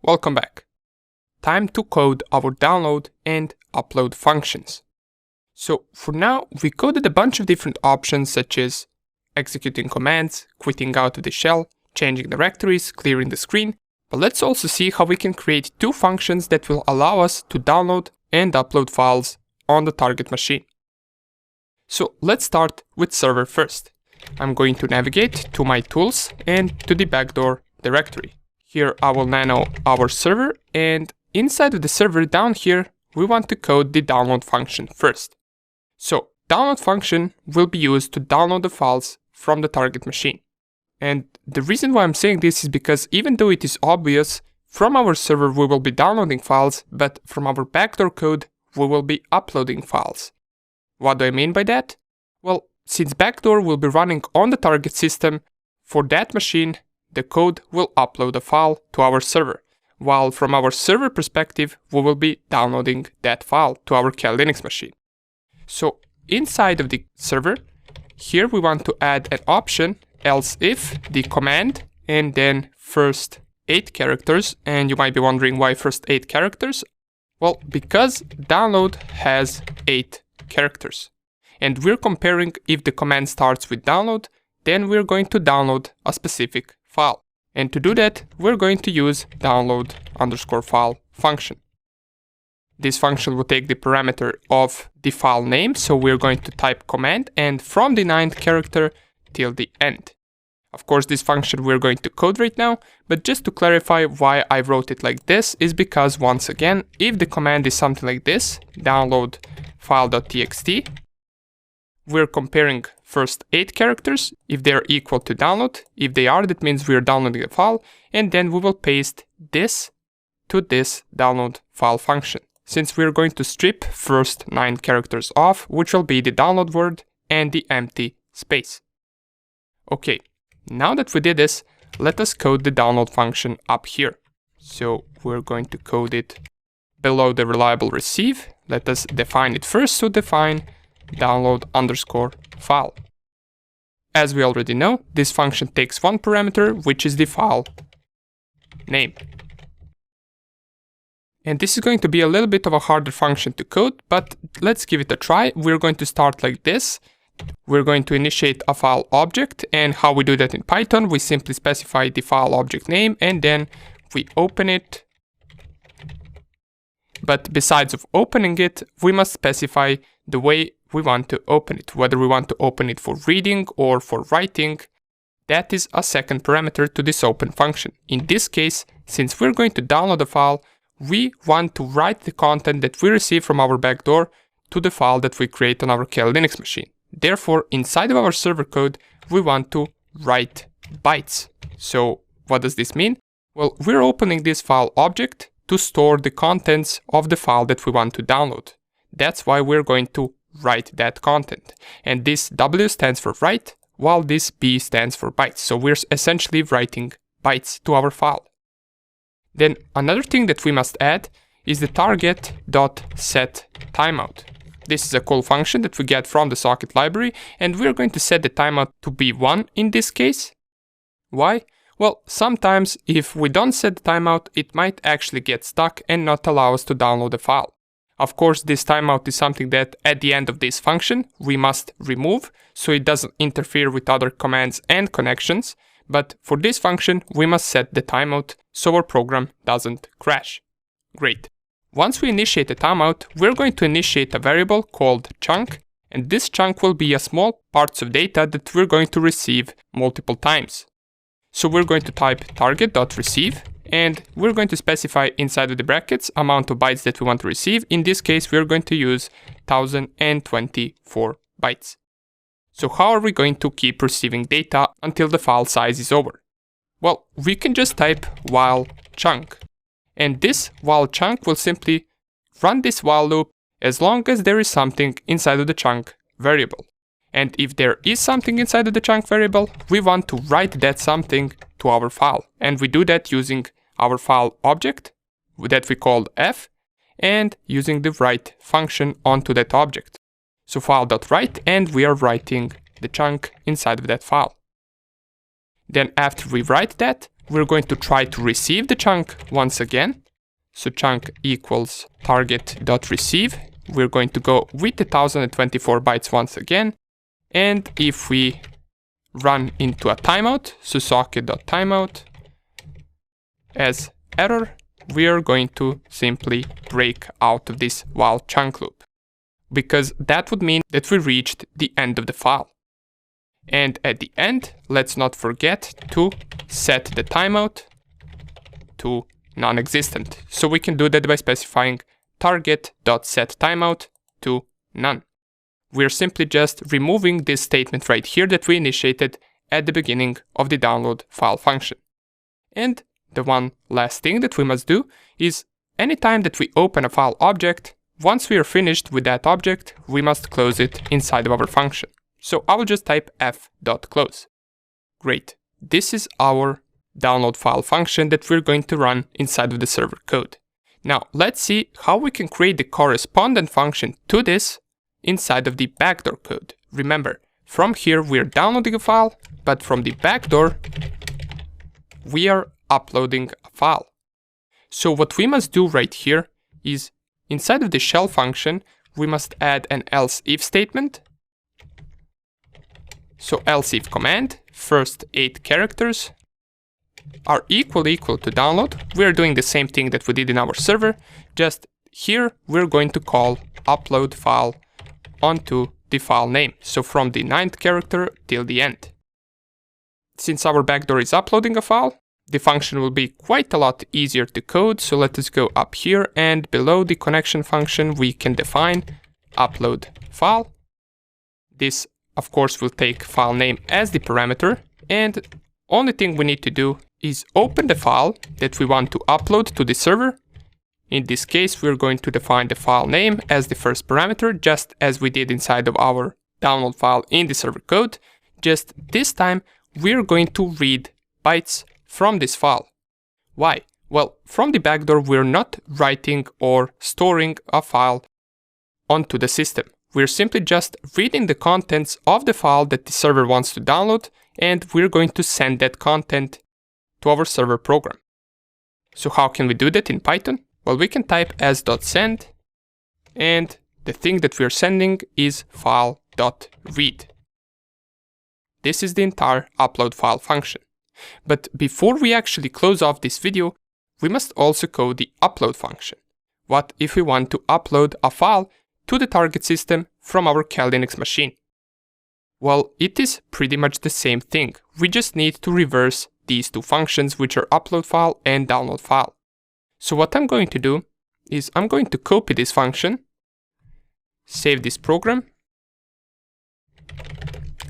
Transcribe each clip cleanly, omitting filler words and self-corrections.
Welcome back. Time to code our download and upload functions. So for now, we coded a bunch of different options such as executing commands, quitting out of the shell, changing directories, clearing the screen, but let's also see how we can create two functions that will allow us to download and upload files on the target machine. So let's start with server first. I'm going to navigate to my tools and to the backdoor directory. Here I will nano our server, and inside of the server down here, we want to code the download function first. So download function will be used to download the files from the target machine. And the reason why I'm saying this is because even though it is obvious, from our server we will be downloading files, but from our backdoor code we will be uploading files. What do I mean by that? Well, since backdoor will be running on the target system, for that machine the code will upload a file to our server, while from our server perspective we will be downloading that file to our Kali Linux machine. So inside of the server, here we want to add an option else if the command and then first 8 characters, and you might be wondering why first 8 characters? Well, because download has 8 characters. And we're comparing if the command starts with download, then we're going to download a specific file. And to do that, we're going to use download_file function. This function will take the parameter of the file name, so we're going to type command and from the 9th character till the end. Of course, this function we're going to code right now, but just to clarify why I wrote it like this is because once again, if the command is something like this, download file.txt, we're comparing first 8 characters, if they are equal to download. If they are, that means we're downloading the file, and then we will paste this to this download file function, since we're going to strip first 9 characters off, which will be the download word and the empty space. Okay, now that we did this, let us code the download function up here. So we're going to code it below the reliable receive. Let us define it first, so define download_file. As we already know, this function takes one parameter, which is the file name. And this is going to be a little bit of a harder function to code, but let's give it a try. We're going to start like this. We're going to initiate a file object, and how we do that in Python, we simply specify the file object name and then we open it. But besides of opening it, we must specify the way we want to open it, whether we want to open it for reading or for writing. That is a second parameter to this open function. In this case, since we're going to download a file, we want to write the content that we receive from our backdoor to the file that we create on our Kali Linux machine. Therefore, inside of our server code, we want to write bytes. So what does this mean? Well, we're opening this file object to store the contents of the file that we want to download. That's why we're going to write that content. And this W stands for write, while this B stands for bytes. So we're essentially writing bytes to our file. Then another thing that we must add is the target.setTimeout. This is a cool function that we get from the socket library, and we're going to set the timeout to be 1 in this case. Why? Well, sometimes if we don't set the timeout, it might actually get stuck and not allow us to download the file. Of course, this timeout is something that at the end of this function we must remove, so it doesn't interfere with other commands and connections, but for this function we must set the timeout so our program doesn't crash. Great. Once we initiate a timeout, we're going to initiate a variable called chunk, and this chunk will be a small parts of data that we're going to receive multiple times. So we're going to type target.receive, and we're going to specify inside of the brackets amount of bytes that we want to receive. In this case, we're going to use 1024 bytes. So how are we going to keep receiving data until the file size is over? Well, we can just type while chunk. And this while chunk will simply run this while loop as long as there is something inside of the chunk variable. And if there is something inside of the chunk variable, we want to write that something to our file. And we do that using our file object that we called f and using the write function onto that object. So file.write, and we are writing the chunk inside of that file. Then after we write that, we're going to try to receive the chunk once again. So chunk equals target.receive. We're going to go with the 1024 bytes once again. And if we run into a timeout, so socket.timeout as error, we are going to simply break out of this while chunk loop, because that would mean that we reached the end of the file. And at the end, let's not forget to set the timeout to non-existent. So we can do that by specifying target.setTimeout to none. We're simply just removing this statement right here that we initiated at the beginning of the download file function. And the one last thing that we must do is anytime that we open a file object, once we are finished with that object, we must close it inside of our function. So I will just type f.close. Great. This is our download file function that we're going to run inside of the server code. Now let's see how we can create the correspondent function to this inside of the backdoor code. Remember, from here we're downloading a file, but from the backdoor we are uploading a file. So what we must do right here is inside of the shell function, we must add an else if statement. So else if command, first 8 characters are equal to download. We're doing the same thing that we did in our server, just here we're going to call upload file onto the file name. So from the 9th character till the end. Since our backdoor is uploading a file, the function will be quite a lot easier to code. So let us go up here, and below the connection function we can define upload file. This of course will take file name as the parameter, and only thing we need to do is open the file that we want to upload to the server. In this case, we're going to define the file name as the first parameter, just as we did inside of our download file in the server code. Just this time, we're going to read bytes from this file. Why? Well, from the backdoor, we're not writing or storing a file onto the system. We're simply just reading the contents of the file that the server wants to download, and we're going to send that content to our server program. So how can we do that in Python? Well, we can type as.send, and the thing that we're sending is file.read. This is the entire upload file function. But before we actually close off this video, we must also code the upload function. What if we want to upload a file to the target system from our Kali Linux machine? Well, it is pretty much the same thing. We just need to reverse these two functions, which are upload file and download file. So what I'm going to do is I'm going to copy this function, save this program,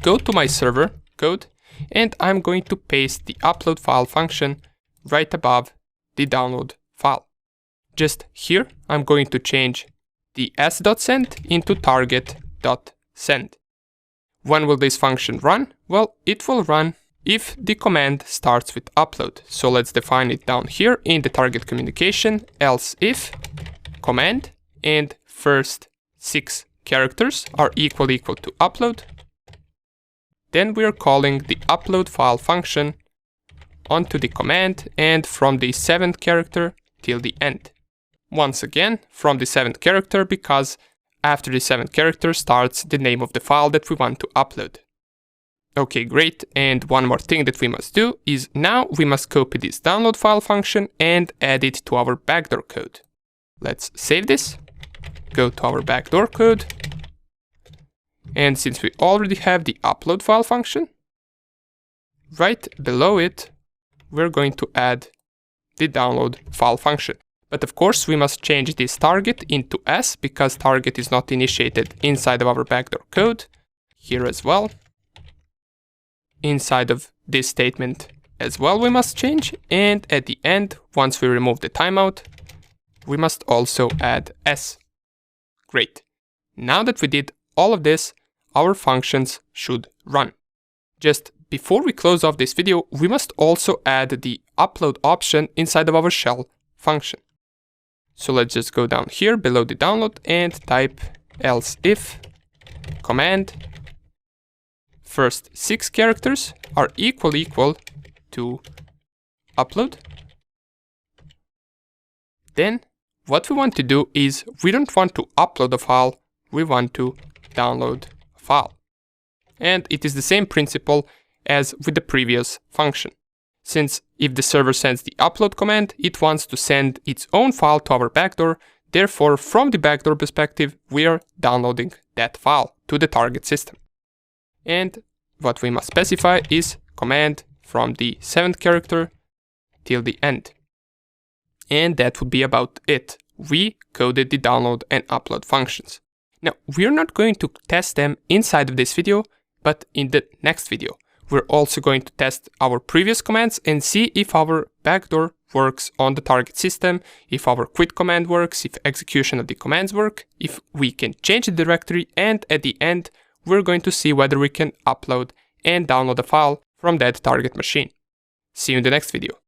go to my server code, and I'm going to paste the upload file function right above the download file. Just here, I'm going to change the s.send into target.send. When will this function run? Well, it will run if the command starts with upload. So let's define it down here in the target communication, else if command and first 6 characters are equal to upload. Then we're calling the upload file function onto the command, and from the 7th character till the end. Once again, from the 7th character, because after the 7th character starts the name of the file that we want to upload. Okay, great. And one more thing that we must do is now we must copy this download file function and add it to our backdoor code. Let's save this, go to our backdoor code. And since we already have the upload file function, right below it, we're going to add the download file function. But of course, we must change this target into S, because target is not initiated inside of our backdoor code. Here as well. Inside of this statement as well we must change. And at the end, once we remove the timeout, we must also add S. Great. Now that we did all of this, our functions should run. Just before we close off this video, we must also add the upload option inside of our shell function. So let's just go down here below the download and type else if command first 6 characters are equal to upload. Then what we want to do is we don't want to upload a file, we want to download a file. And it is the same principle as with the previous function. Since if the server sends the upload command, it wants to send its own file to our backdoor. Therefore, from the backdoor perspective, we are downloading that file to the target system. And what we must specify is command from the 7th character till the end. And that would be about it. We coded the download and upload functions. Now, we're not going to test them inside of this video, but in the next video. We're also going to test our previous commands and see if our backdoor works on the target system, if our quit command works, if execution of the commands work, if we can change the directory, and at the end, we're going to see whether we can upload and download a file from that target machine. See you in the next video.